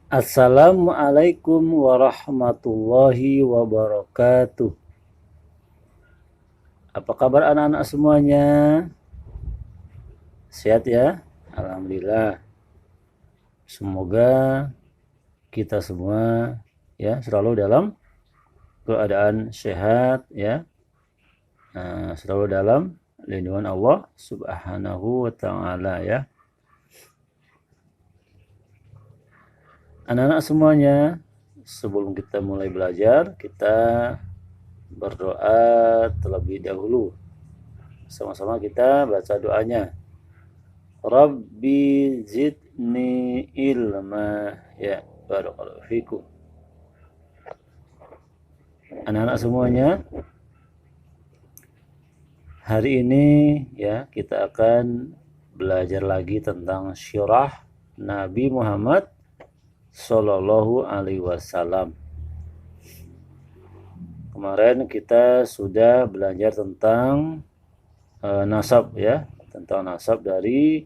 Assalamualaikum warahmatullahi wabarakatuh. Apa kabar anak-anak semuanya? Sehat ya? Alhamdulillah. Semoga kita semua ya selalu dalam keadaan sehat ya. Selalu dalam lindungan Allah Subhanahu wa taala ya. Anak-anak semuanya, sebelum kita mulai belajar, kita berdoa terlebih dahulu. Sama-sama kita baca doanya. Rabbi zidni ilma, ya, barakallahu fikum. Anak-anak semuanya, hari ini ya kita akan belajar lagi tentang syirah Nabi Muhammad Sallallahu Alaihi Wasallam. Kemarin kita sudah belajar tentang nasab ya, tentang nasab dari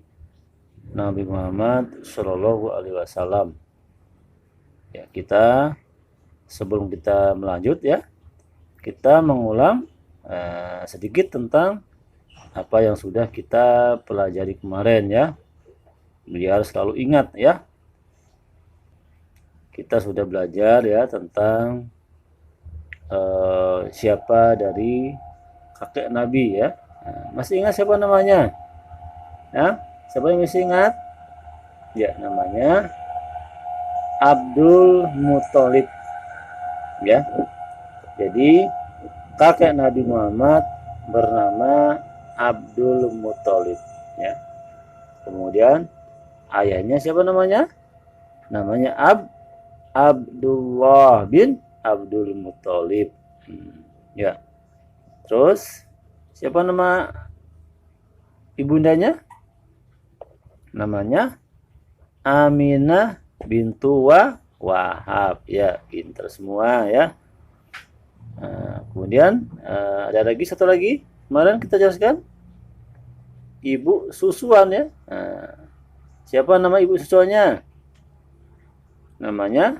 Nabi Muhammad Sallallahu Alaihi Wasallam. Ya, kita sebelum kita melanjut ya, kita mengulang sedikit tentang apa yang sudah kita pelajari kemarin ya, biar selalu ingat ya. Kita sudah belajar ya tentang siapa dari kakek Nabi ya. Masih ingat siapa namanya? Ya, siapa yang masih ingat? Ya, namanya Abdul Muthalib. Ya. Jadi kakek Nabi Muhammad bernama Abdul Muthalib. Ya. Kemudian ayahnya siapa namanya? Namanya Abdullah bin Abdul Muthalib. Ya. Terus siapa nama ibundanya? Namanya Aminah bintu Wahab. Ya, pinter semua ya. Kemudian ada lagi satu lagi. Kemarin kita jelaskan ibu susuan ya. Siapa nama ibu susuannya? Namanya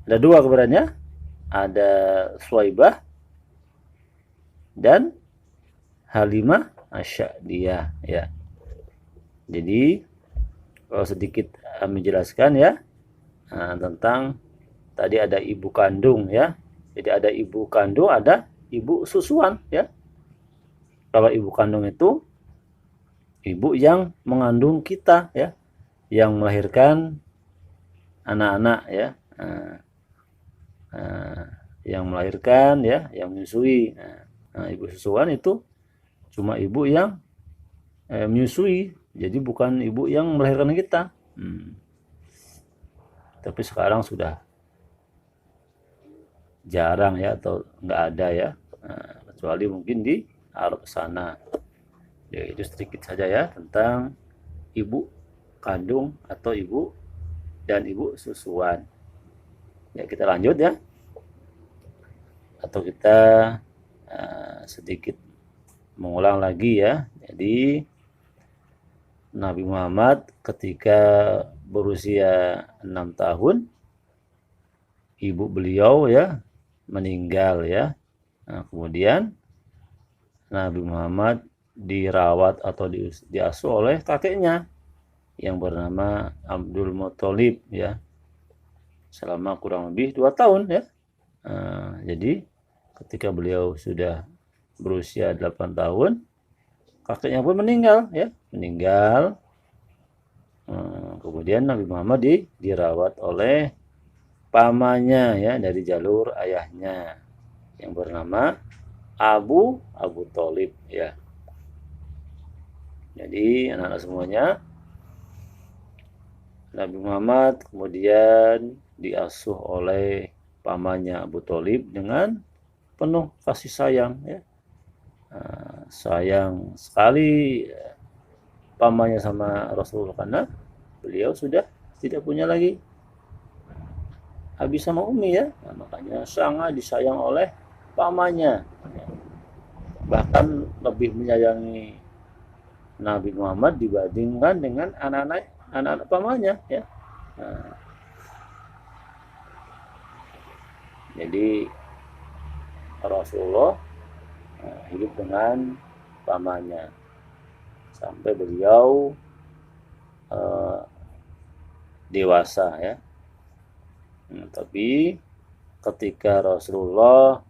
ada dua kebenarannya, ada Suwaibah dan Halimah Asy'adiyah ya. Jadi kalau sedikit menjelaskan ya tentang tadi ada ibu kandung ya. Jadi ada ibu kandung, ada ibu susuan ya. Kalau ibu kandung itu ibu yang mengandung kita ya, yang melahirkan anak-anak ya, yang melahirkan ya, yang menyusui. Ibu susuan itu cuma ibu yang menyusui, jadi bukan ibu yang melahirkan kita. Tapi sekarang sudah jarang ya, atau nggak ada ya, kecuali mungkin di Arab sana. Ya, itu sedikit saja ya tentang ibu kandung atau ibu dan ibu susuan. Ya, kita lanjut ya, atau kita sedikit mengulang lagi ya. Jadi Nabi Muhammad ketika berusia 6 tahun ibu beliau ya meninggal ya. Kemudian Nabi Muhammad dirawat atau diasuh oleh kakeknya yang bernama Abdul Muthalib ya, selama kurang lebih 2 tahun ya. Jadi ketika beliau sudah berusia 8 tahun, kakeknya pun meninggal ya, meninggal. Kemudian Nabi Muhammad dirawat oleh pamannya ya, dari jalur ayahnya yang bernama Abu Thalib ya. Jadi anak-anak semuanya, Nabi Muhammad kemudian diasuh oleh pamannya Abu Thalib dengan penuh kasih sayang ya. Sayang sekali pamannya sama Rasulullah karena beliau sudah tidak punya lagi Abi sama Umi ya. Makanya sangat disayang oleh pamannya. Bahkan lebih menyayangi Nabi Muhammad dibandingkan dengan anak-anak pamannya ya. Jadi Rasulullah hidup dengan pamannya sampai beliau dewasa ya. Tapi ketika Rasulullah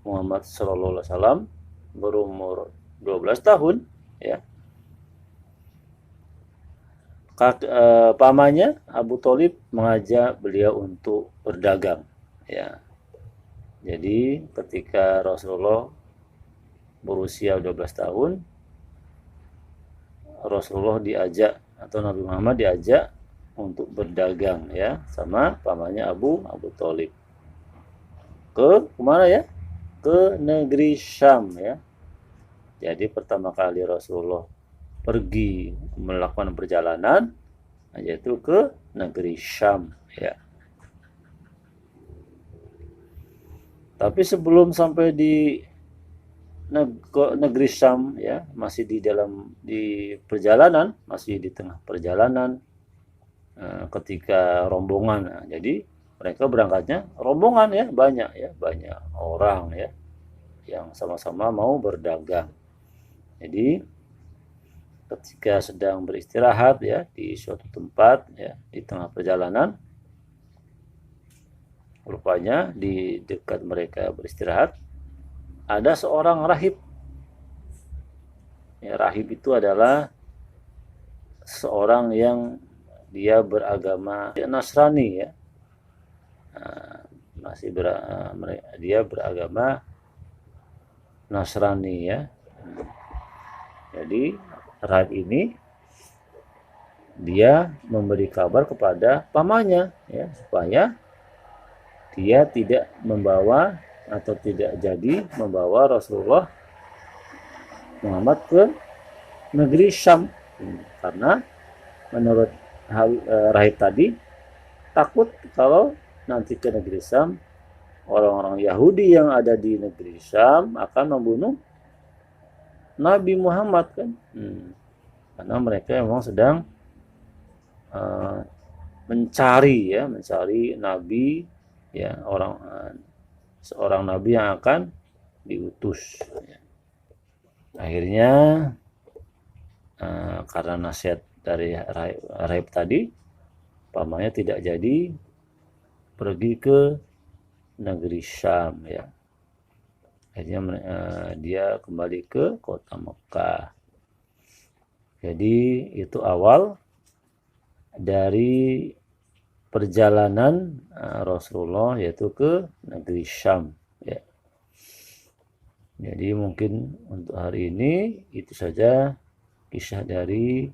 Muhammad SAW berumur 12 tahun ya, pamannya Abu Thalib mengajak beliau untuk berdagang ya. Jadi ketika Rasulullah berusia 12 tahun, Rasulullah diajak atau Nabi Muhammad diajak untuk berdagang ya sama pamannya Abu Thalib. Ke kemana ya? Ke negeri Syam ya. Jadi pertama kali Rasulullah pergi melakukan perjalanan yaitu ke negeri Syam ya. Tapi sebelum sampai di negeri Syam ya, masih di perjalanan, masih di tengah perjalanan ketika rombongan. Nah, jadi mereka berangkatnya rombongan ya, banyak orang ya yang sama-sama mau berdagang. Jadi ketika sedang beristirahat ya di suatu tempat ya di tengah perjalanan, rupanya di dekat mereka beristirahat ada seorang rahib. Ya, rahib itu adalah seorang yang dia beragama Nasrani ya. Dia beragama Nasrani ya. Jadi rahib ini dia memberi kabar kepada pamannya ya supaya dia tidak membawa atau tidak jadi membawa Rasulullah Muhammad ke negeri Syam karena menurut rahib tadi takut kalau nanti ke negeri Syam orang-orang Yahudi yang ada di negeri Syam akan membunuh Nabi Muhammad kan karena mereka memang sedang mencari Nabi ya seorang Nabi yang akan diutus ya. Akhirnya karena nasihat dari rahib tadi pamannya tidak jadi pergi ke negeri Syam ya. Akhirnya dia kembali ke kota Mekah. Jadi itu awal dari perjalanan Rasulullah yaitu ke negeri Syam ya. Jadi mungkin untuk hari ini itu saja kisah dari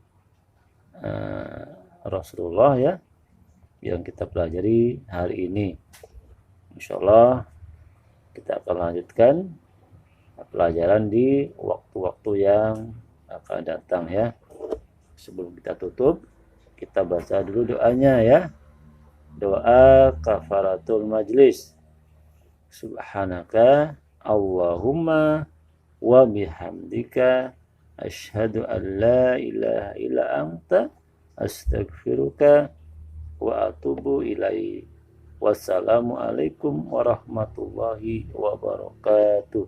Rasulullah ya yang kita pelajari hari ini. Insyaallah kita akan lanjutkan pelajaran di waktu-waktu yang akan datang ya. Sebelum kita tutup, kita baca dulu doanya ya. Doa kafaratul majlis. Subhanaka Allahumma wa bihamdika asyhadu an la ilaha illa anta astaghfiruka wa atubu ilaik. Wassalamualaikum warahmatullahi wabarakatuh.